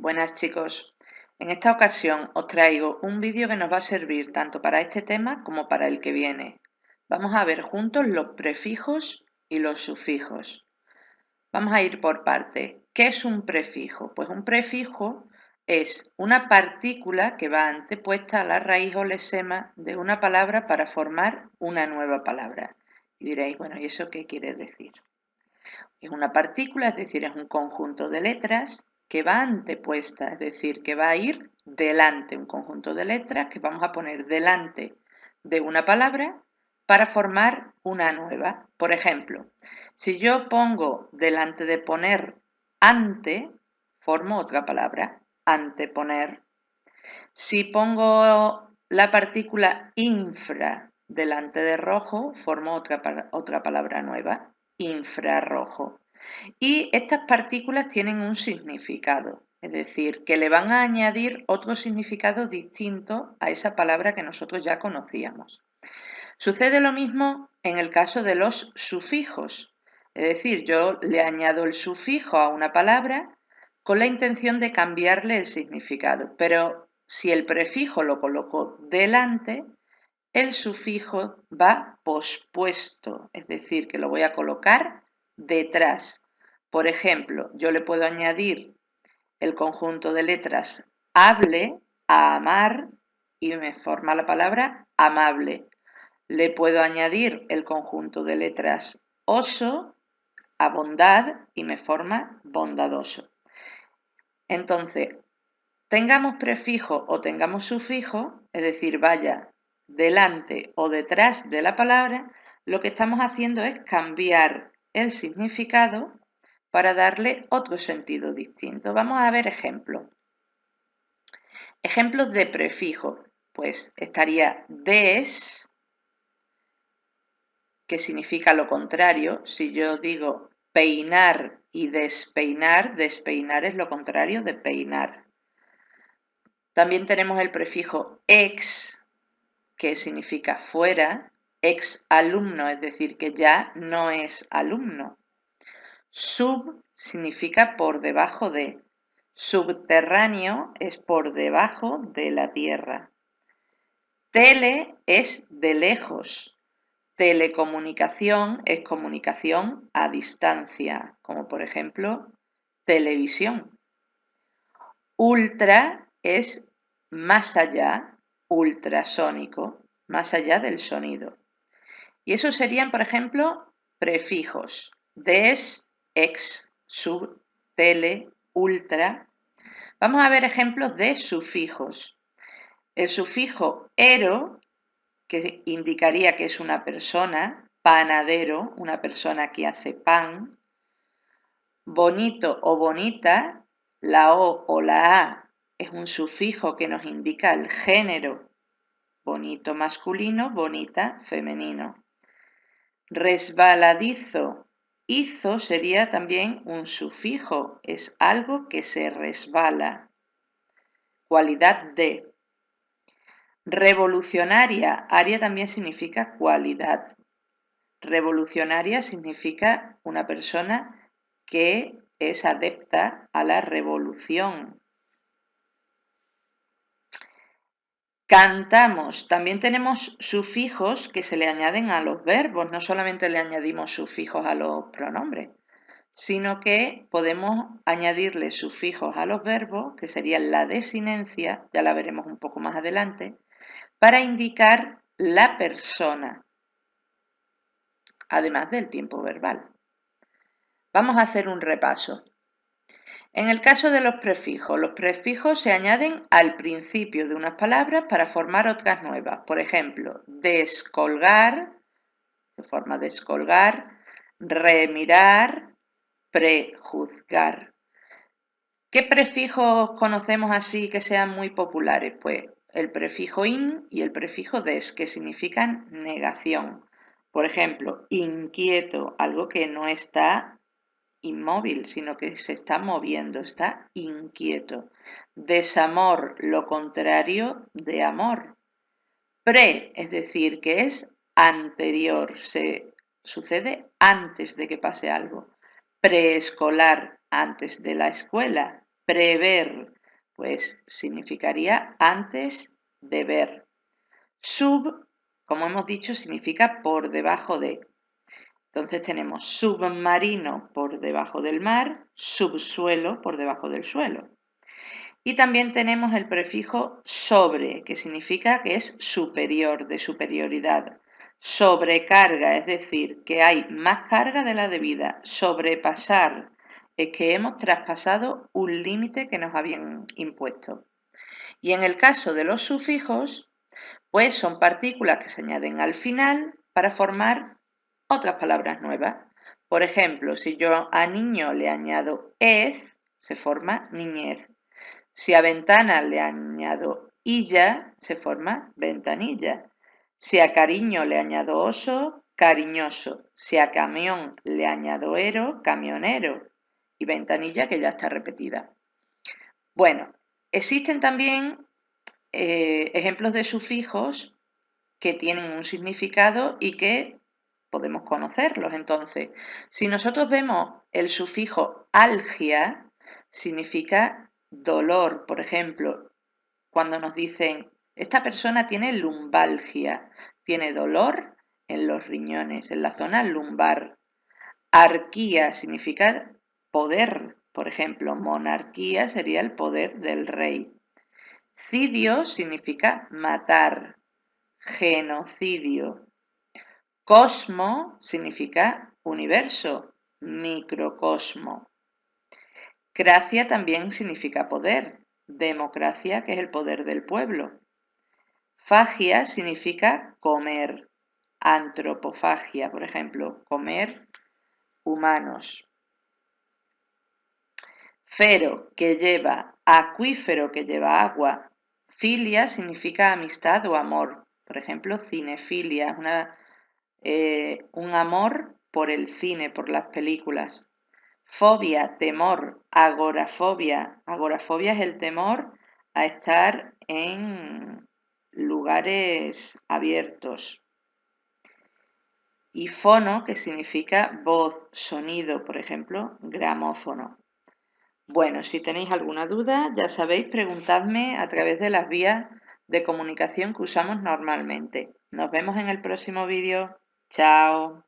Buenas chicos, en esta ocasión os traigo un vídeo que nos va a servir tanto para este tema como para el que viene. Vamos a ver juntos los prefijos y los sufijos. Vamos a ir por partes. ¿Qué es un prefijo? Pues un prefijo es una partícula que va antepuesta a la raíz o lesema de una palabra para formar una nueva palabra. Y diréis, bueno, ¿y eso qué quiere decir? Es una partícula, es decir, es un conjunto de letras que va antepuesta, es decir, que va a ir delante, un conjunto de letras que vamos a poner delante de una palabra para formar una nueva. Por ejemplo, si yo pongo delante de poner ante, formo otra palabra, anteponer. Si pongo la partícula infra delante de rojo, formo otra palabra nueva, infrarrojo. Y estas partículas tienen un significado, es decir, que le van a añadir otro significado distinto a esa palabra que nosotros ya conocíamos. Sucede lo mismo en el caso de los sufijos, es decir, yo le añado el sufijo a una palabra con la intención de cambiarle el significado, pero si el prefijo lo coloco delante, el sufijo va pospuesto, es decir, que lo voy a colocar detrás. Por ejemplo, yo le puedo añadir el conjunto de letras hable a amar y me forma la palabra amable. Le puedo añadir el conjunto de letras oso a bondad y me forma bondadoso. Entonces, tengamos prefijo o tengamos sufijo, es decir, vaya delante o detrás de la palabra, lo que estamos haciendo es cambiar el significado para darle otro sentido distinto. Vamos a ver ejemplos. Ejemplos de prefijo, pues estaría des, que significa lo contrario. Si yo digo peinar y despeinar, despeinar es lo contrario de peinar. También tenemos el prefijo ex, que significa fuera, ex alumno, es decir, que ya no es alumno. Sub significa por debajo de. Subterráneo es por debajo de la tierra. Tele es de lejos. Telecomunicación es comunicación a distancia, como por ejemplo televisión. Ultra es más allá, ultrasónico, más allá del sonido. Y esos serían, por ejemplo, prefijos: des, ex, sub, tele, ultra. Vamos a ver ejemplos de sufijos. El sufijo ero, que indicaría que es una persona, panadero, una persona que hace pan. Bonito o bonita, la o la a es un sufijo que nos indica el género, bonito masculino, bonita femenino. Resbaladizo, izo sería también un sufijo, es algo que se resbala. Cualidad de. Revolucionaria, aria también significa cualidad. Revolucionaria significa una persona que es adepta a la revolución. Cantamos. También tenemos sufijos que se le añaden a los verbos. No solamente le añadimos sufijos a los pronombres, sino que podemos añadirle sufijos a los verbos, que serían la desinencia, ya la veremos un poco más adelante, para indicar la persona, además del tiempo verbal. Vamos a hacer un repaso. En el caso de los prefijos se añaden al principio de unas palabras para formar otras nuevas. Por ejemplo, descolgar, se forma descolgar, remirar, prejuzgar. ¿Qué prefijos conocemos así que sean muy populares? Pues el prefijo in y el prefijo des, que significan negación. Por ejemplo, inquieto, algo que no está inmóvil, sino que se está moviendo, está inquieto. Desamor, lo contrario de amor. Pre, es decir, que es anterior, se sucede antes de que pase algo. Preescolar, antes de la escuela. Prever, pues significaría antes de ver. Sub, como hemos dicho, significa por debajo de. Entonces tenemos submarino por debajo del mar, subsuelo por debajo del suelo. Y también tenemos el prefijo sobre, que significa que es superior, de superioridad. Sobrecarga, es decir, que hay más carga de la debida. Sobrepasar, es que hemos traspasado un límite que nos habían impuesto. Y en el caso de los sufijos, pues son partículas que se añaden al final para formar otras palabras nuevas. Por ejemplo, si yo a niño le añado ez, se forma niñez. Si a ventana le añado illa, se forma ventanilla. Si a cariño le añado oso, cariñoso. Si a camión le añado ero, camionero. Y ventanilla que ya está repetida. Bueno, existen también ejemplos de sufijos que tienen un significado y que podemos conocerlos. Entonces, si nosotros vemos el sufijo algia, significa dolor. Por ejemplo, cuando nos dicen, esta persona tiene lumbalgia, tiene dolor en los riñones, en la zona lumbar. Arquía significa poder. Por ejemplo, monarquía sería el poder del rey. Cidio significa matar. Genocidio. Cosmo significa universo, microcosmo. Cracia también significa poder, democracia, que es el poder del pueblo. Fagia significa comer, antropofagia, por ejemplo, comer humanos. Fero, que lleva, acuífero, que lleva agua. Filia significa amistad o amor. Por ejemplo, cinefilia, un amor por el cine, por las películas. Fobia, temor, agorafobia. Agorafobia es el temor a estar en lugares abiertos. Y fono, que significa voz, sonido, por ejemplo, gramófono. Bueno, si tenéis alguna duda, ya sabéis, preguntadme a través de las vías de comunicación que usamos normalmente. Nos vemos en el próximo vídeo. Chao.